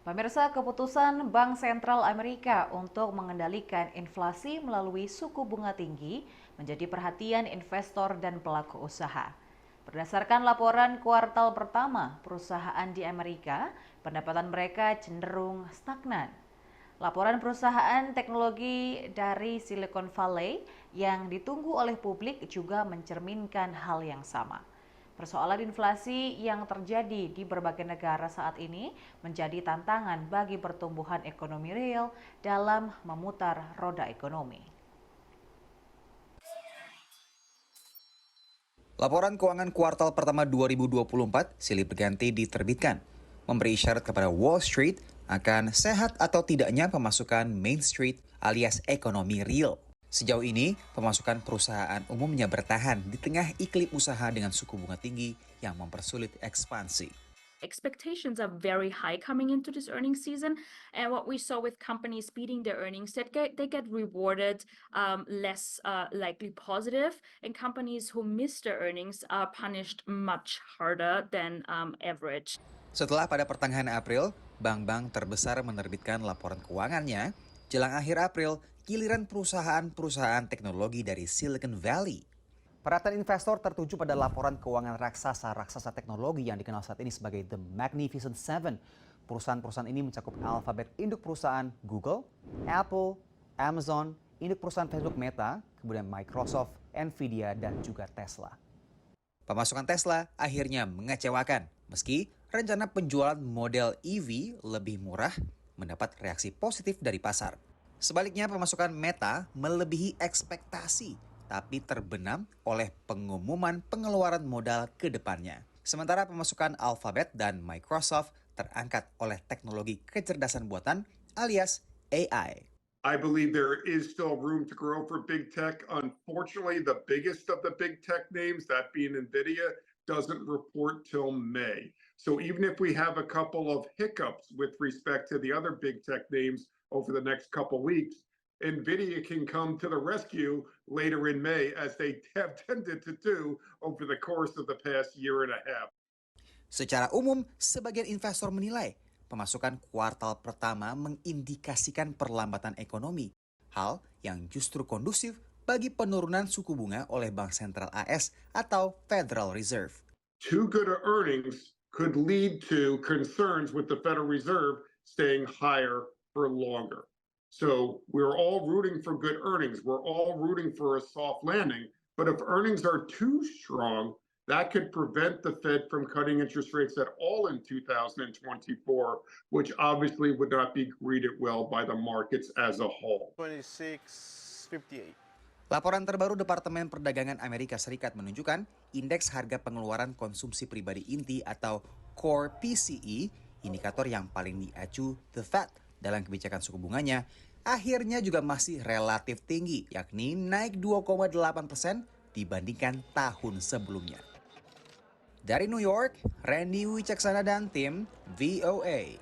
Pemirsa, keputusan Bank Sentral Amerika untuk mengendalikan inflasi melalui suku bunga tinggi menjadi perhatian investor dan pelaku usaha. Berdasarkan laporan kuartal pertama perusahaan di Amerika, pendapatan mereka cenderung stagnan. Laporan perusahaan teknologi dari Silicon Valley yang ditunggu oleh publik juga mencerminkan hal yang sama. Persoalan inflasi yang terjadi di berbagai negara saat ini menjadi tantangan bagi pertumbuhan ekonomi real dalam memutar roda ekonomi. Laporan keuangan kuartal pertama 2024 silih berganti diterbitkan, memberi isyarat kepada Wall Street akan sehat atau tidaknya pemasukan Main Street alias ekonomi real. Sejauh ini, pemasukan perusahaan umumnya bertahan di tengah iklim usaha dengan suku bunga tinggi yang mempersulit ekspansi. Expectations are very high coming into this earnings season, and what we saw with companies beating their earnings, they get rewarded less likely positive, and companies who miss their earnings are punished much harder than average. Setelah pada pertengahan April, bank-bank terbesar menerbitkan laporan keuangannya, jelang akhir April, giliran perusahaan-perusahaan teknologi dari Silicon Valley. Perhatian investor tertuju pada laporan keuangan raksasa teknologi yang dikenal saat ini sebagai The Magnificent Seven. Perusahaan-perusahaan ini mencakup Alphabet, induk perusahaan Google, Apple, Amazon, induk perusahaan Facebook Meta, kemudian Microsoft, Nvidia, dan juga Tesla. Pemasukan Tesla akhirnya mengecewakan, meski rencana penjualan model EV lebih murah mendapat reaksi positif dari pasar. Sebaliknya, pemasukan Meta melebihi ekspektasi, tapi terbenam oleh pengumuman pengeluaran modal ke depannya. Sementara pemasukan Alphabet dan Microsoft terangkat oleh teknologi kecerdasan buatan alias AI. I believe there is still room to grow for big tech. Unfortunately, the biggest of the big tech names, that being NVIDIA, doesn't report till May. So even if we have a couple of hiccups with respect to the other big tech names over the next couple weeks, NVIDIA can come to the rescue later in May, as they have tended to do over the course of the past year and a half. Secara umum, sebagian investor menilai pemasukan kuartal pertama mengindikasikan perlambatan ekonomi, hal yang justru kondusif bagi penurunan suku bunga oleh Bank Sentral AS atau Federal Reserve. Too good earnings could lead to concerns with the Federal Reserve staying higher for longer. So we're all rooting for good earnings. We're all rooting for a soft landing. But if earnings are too strong, that could prevent the Fed from cutting interest rates at all in 2024, which obviously would not be greeted well by the markets as a whole. 2658. Laporan terbaru Departemen Perdagangan Amerika Serikat menunjukkan indeks harga pengeluaran konsumsi pribadi inti atau Core PCE, indikator yang paling diacu The Fed dalam kebijakan suku bunganya, akhirnya juga masih relatif tinggi, yakni naik 2,8% dibandingkan tahun sebelumnya. Dari New York, Randy Wicaksana dan tim VOA.